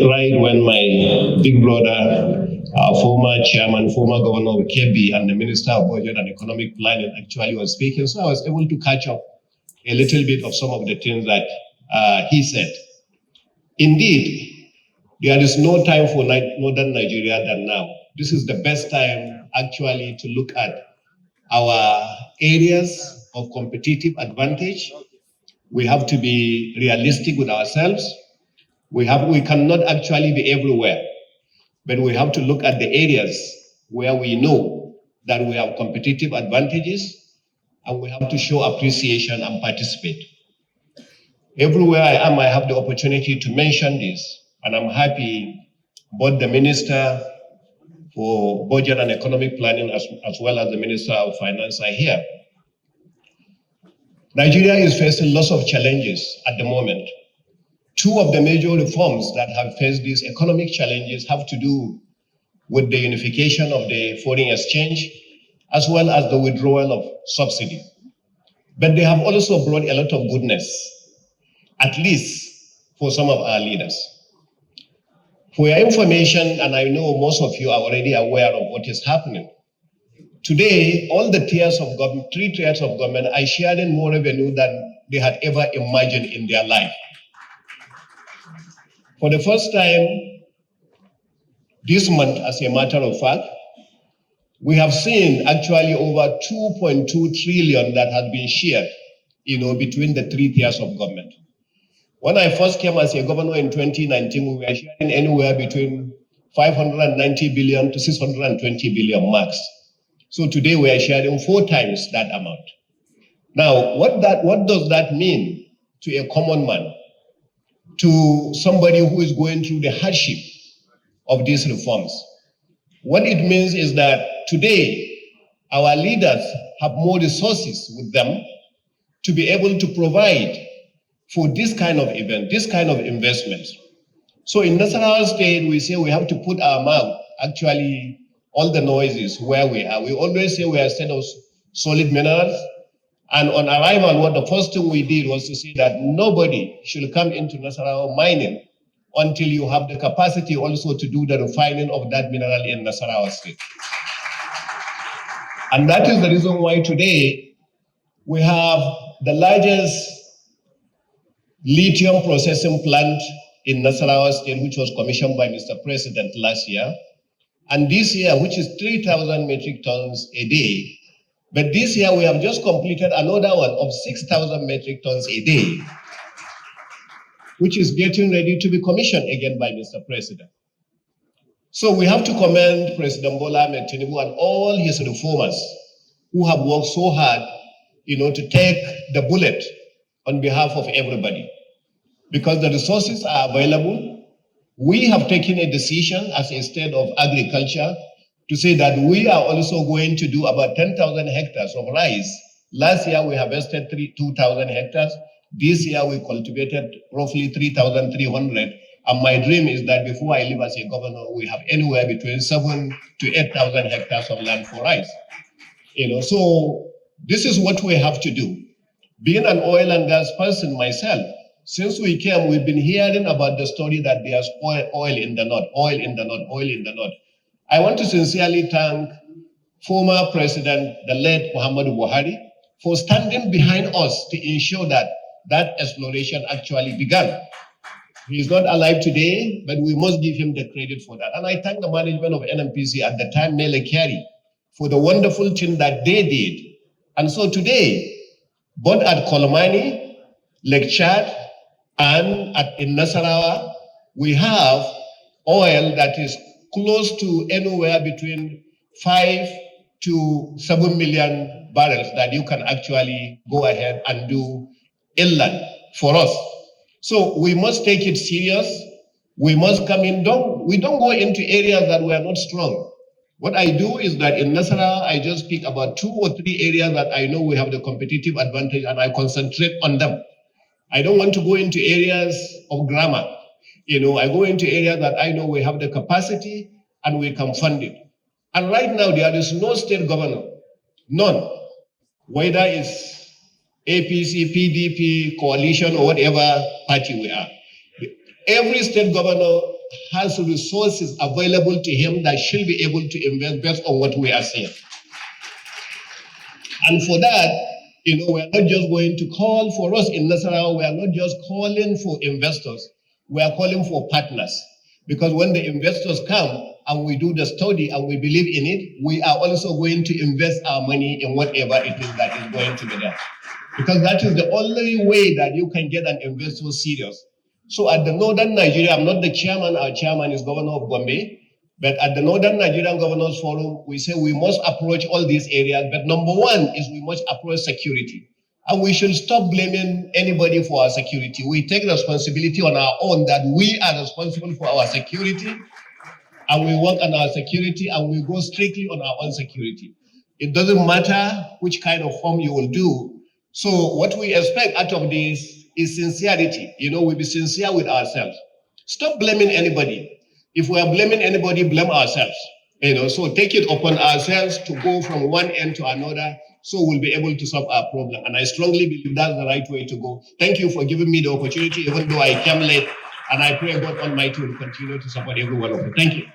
right when my big brother, former chairman, former governor of Kebbi, and the Minister of Budget and Economic Planning actually was speaking. So I was able to catch up a little bit of some of the things that he said. Indeed, there is no time for northern Nigeria than now. This is the best time actually to look at our areas of competitive advantage. We have to be realistic with ourselves. We cannot actually be everywhere, but we have to look at the areas where we know that we have competitive advantages, and we have to show appreciation and participate. Everywhere I am, I have the opportunity to mention this, and I'm happy both the Minister for Budget and Economic Planning as well as the Minister of Finance are here. Nigeria is facing lots of challenges at the moment. Two of the major reforms that have faced these economic challenges have to do with the unification of the foreign exchange as well as the withdrawal of subsidy. But they have also brought a lot of goodness, at least for some of our leaders. For your information, and I know most of you are already aware of what is happening, today, all the tiers of government, 3 tiers of government, are sharing more revenue than they had ever imagined in their life. For the first time this month, as a matter of fact, we have seen actually over 2.2 trillion that has been shared, between the 3 tiers of government. When I first came as a governor in 2019, we were sharing anywhere between 590 billion to 620 billion max. So today we are sharing 4 times that amount. Now, what does that mean to a common man, to somebody who is going through the hardship of these reforms? What it means is that today our leaders have more resources with them to be able to provide for this kind of event, this kind of investments. So in Nassarawa State, we say we have to put our mouth, actually, all the noises where we are. We always say we are a state of solid minerals. And on arrival, what the first thing we did was to say that nobody should come into Nassarawa mining until you have the capacity also to do the refining of that mineral in Nassarawa State. And that is the reason why today we have the largest lithium processing plant in Nassarawa State, which was commissioned by Mr. President last year. And this year, which is 3,000 metric tons a day. But this year, we have just completed another one of 6,000 metric tons a day, which is getting ready to be commissioned again by Mr. President. So we have to commend President Bola Ahmed Tinubu and all his reformers who have worked so hard, to take the bullet on behalf of everybody. Because the resources are available, we have taken a decision as a state of agriculture to say that we are also going to do about 10,000 hectares of rice. Last year we harvested 2,000 hectares. This year we cultivated roughly 3,300. And my dream is that before I leave as a governor, we have anywhere between 7,000 to 8,000 hectares of land for rice. So this is what we have to do. Being an oil and gas person myself, since we came, we've been hearing about the story that there's oil in the north, oil in the north, oil in the north. I want to sincerely thank former President, the late Muhammadu Buhari, for standing behind us to ensure that that exploration actually began. He is not alive today, but we must give him the credit for that. And I thank the management of NNPC at the time, Mele Kyari, for the wonderful thing that they did. And so today, both at Kolomani, Lake Chad, and in Nassarawa, we have oil that is close to anywhere between 5 to 7 million barrels that you can actually go ahead and do inland for us. So we must take it serious. We must come in. We don't go into areas that we are not strong. What I do is that in Nassarawa, I just pick about 2 or 3 areas that I know we have the competitive advantage and I concentrate on them. I don't want to go into areas of grammar. I go into areas that I know we have the capacity and we can fund it. And right now, there is no state governor, none, whether it's APC, PDP, coalition, or whatever party we are. Every state governor has resources available to him that should be able to invest based on what we are seeing. And for that, we're not just going to call for us in Nassarawa, we are not just calling for investors, we are calling for partners. Because when the investors come and we do the study and we believe in it, we are also going to invest our money in whatever it is that is going to be there. Because that is the only way that you can get an investor serious. So at the Northern Nigeria, I'm not the chairman, our chairman is Governor of Gombe, but at the Northern Nigerian Governors Forum, we say we must approach all these areas, but number one is we must approach security. And we should stop blaming anybody for our security. We take responsibility on our own that we are responsible for our security, and we work on our security, and we go strictly on our own security. It doesn't matter which kind of form you will do. So what we expect out of this is sincerity. We'll be sincere with ourselves. Stop blaming anybody. If we are blaming anybody, blame ourselves. So take it upon ourselves to go from one end to another, so we'll be able to solve our problem. And I strongly believe that's the right way to go. Thank you for giving me the opportunity, even though I came late. And I pray God Almighty will continue to support every one of you. Thank you.